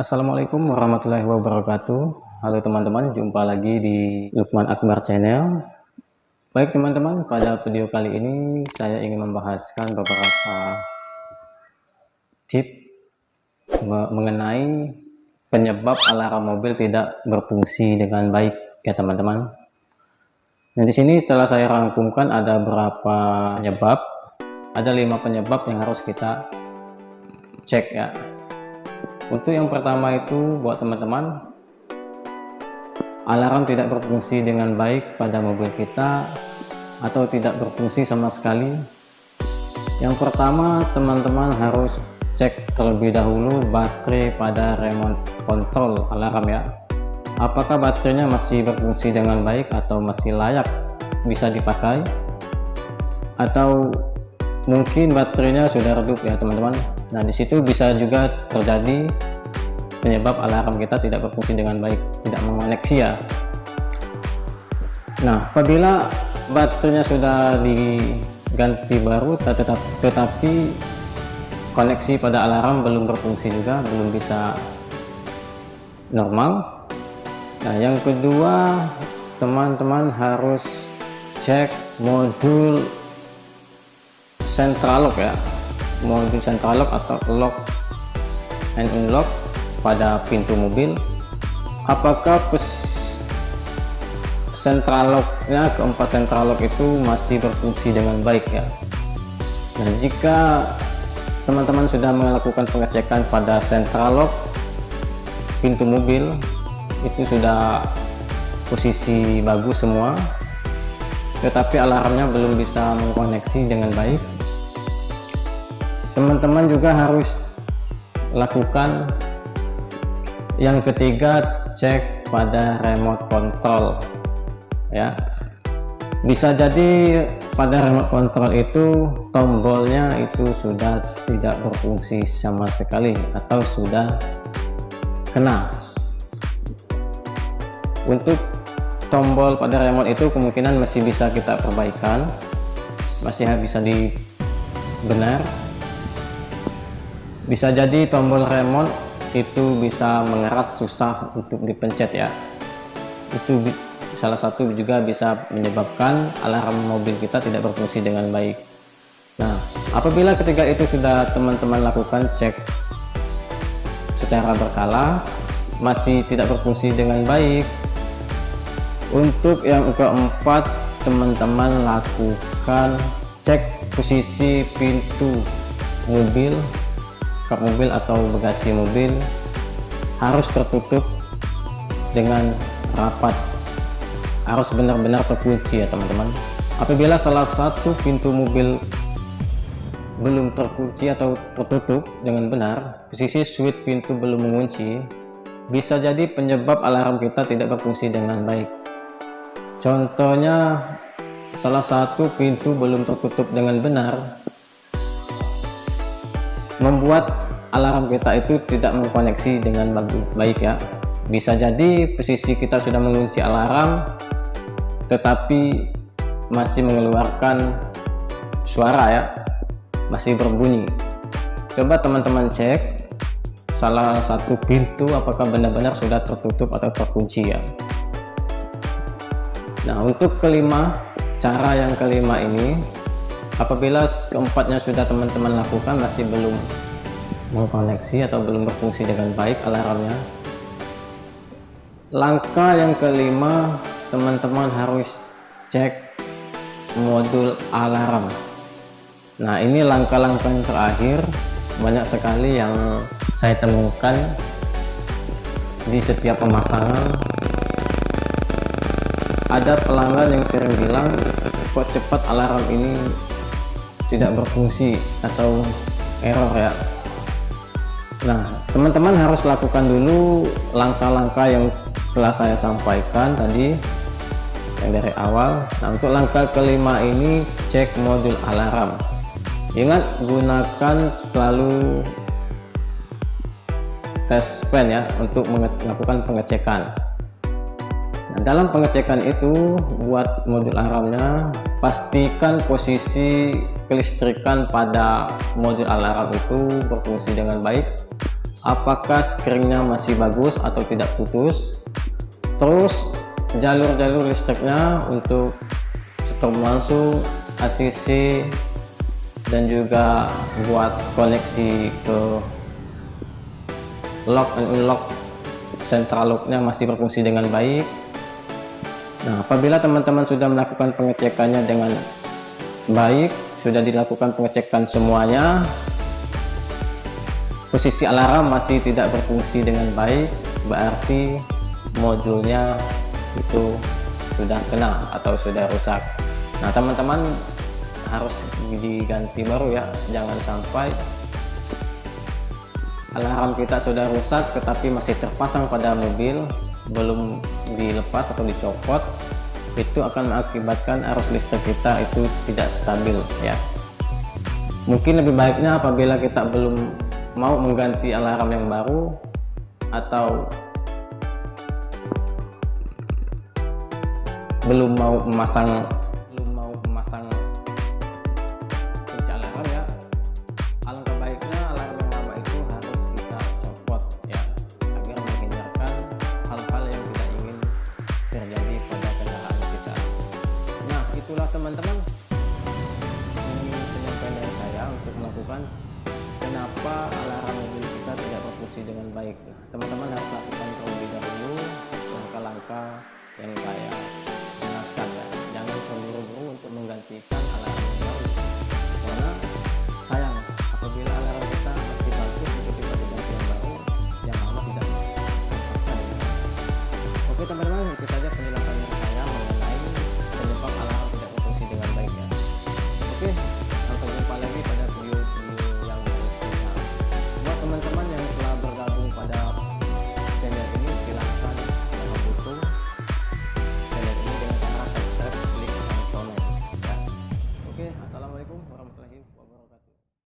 Assalamualaikum warahmatullahi wabarakatuh. Halo teman-teman, jumpa lagi di Lukman Akbar Channel. Baik teman-teman, pada video kali ini saya ingin membahaskan beberapa tip mengenai penyebab alarm mobil tidak berfungsi dengan baik ya teman-teman. Nah, di sini setelah saya rangkumkan ada beberapa penyebab, ada 5 penyebab yang harus kita cek ya. Untuk yang pertama itu buat teman-teman, alarm tidak berfungsi dengan baik pada mobil kita atau tidak berfungsi sama sekali. Yang pertama, teman-teman harus cek terlebih dahulu baterai pada remote control alarm ya. Apakah baterainya masih berfungsi dengan baik atau masih layak bisa dipakai, atau mungkin baterainya sudah redup ya teman-teman. Nah, disitu bisa juga terjadi penyebab alarm kita tidak berfungsi dengan baik, tidak mengoneksi ya. Nah, apabila baterainya sudah diganti baru tetapi koneksi pada alarm belum berfungsi juga, belum bisa normal. Nah, yang kedua, teman-teman harus cek modul central lock ya, modul central lock atau lock and unlock pada pintu mobil. Apakah central locknya, keempat central lock itu masih berfungsi dengan baik ya. Nah, jika teman-teman sudah melakukan pengecekan pada central lock pintu mobil, itu sudah posisi bagus semua, tetapi alarmnya belum bisa mengkoneksi dengan baik, teman-teman juga harus lakukan yang ketiga, cek pada remote control ya. Bisa jadi pada remote control itu tombolnya itu sudah tidak berfungsi sama sekali atau sudah kena. Untuk tombol pada remote itu kemungkinan masih bisa kita perbaikan, masih bisa dibenar. Bisa jadi tombol remote itu bisa mengeras, susah untuk dipencet ya. Itu salah satu juga bisa menyebabkan alarm mobil kita tidak berfungsi dengan baik. Nah, apabila ketika itu sudah teman-teman lakukan cek secara berkala masih tidak berfungsi dengan baik, untuk yang keempat, teman-teman lakukan cek posisi pintu mobil, kap mobil atau bagasi mobil harus tertutup dengan rapat, harus benar-benar terkunci ya teman-teman. Apabila salah satu pintu mobil belum terkunci atau tertutup dengan benar, posisi switch pintu belum mengunci, bisa jadi penyebab alarm kita tidak berfungsi dengan baik. Contohnya, salah satu pintu belum tertutup dengan benar, membuat alarm kita itu tidak mengkoneksi dengan baik ya. Bisa jadi posisi kita sudah mengunci alarm tetapi masih mengeluarkan suara ya, masih berbunyi. Coba teman-teman cek salah satu pintu apakah benar-benar sudah tertutup atau terkunci ya. Nah, untuk kelima, cara yang kelima ini, apabila keempatnya sudah teman-teman lakukan masih belum mengkoneksi atau belum berfungsi dengan baik alarmnya, langkah yang kelima, teman-teman harus cek modul alarm. Nah, ini langkah-langkah yang terakhir, banyak sekali yang saya temukan di setiap pemasangan. Ada pelanggan yang sering bilang, kok cepat alarm ini tidak berfungsi atau error ya. Nah, teman-teman harus lakukan dulu langkah-langkah yang telah saya sampaikan tadi yang dari awal. Nah, untuk langkah kelima ini, cek modul alarm. Ingat, gunakan selalu test pen ya untuk melakukan pengecekan. Nah, dalam pengecekan itu, buat modul alarmnya, pastikan posisi kelistrikan pada modul alarm itu berfungsi dengan baik. apakah screennya masih bagus atau tidak putus. Terus jalur-jalur listriknya untuk stop langsung, ACC, dan juga buat koneksi ke lock and unlock central locknya masih berfungsi dengan baik. Nah, apabila teman-teman sudah melakukan pengecekannya dengan baik, sudah dilakukan pengecekan semuanya, posisi alarm masih tidak berfungsi dengan baik, berarti modulnya itu sudah kena atau sudah rusak. Nah, teman-teman harus diganti baru ya, jangan sampai alarm kita sudah rusak tetapi masih terpasang pada mobil, belum dilepas atau dicopot, itu akan mengakibatkan arus listrik kita itu tidak stabil ya. Mungkin lebih baiknya apabila kita belum mau mengganti alarm yang baru atau belum mau memasang kunci alarm ya, alangkah baiknya alarm yang lama itu harus kita copot ya, agar menghindarkan hal-hal yang tidak ingin terjadi pada kendaraan kita. Nah, itulah teman-teman, ini penyampaian dari saya untuk melakukan kenapa alarm mobil kita tidak berfungsi dengan baik. Teman-teman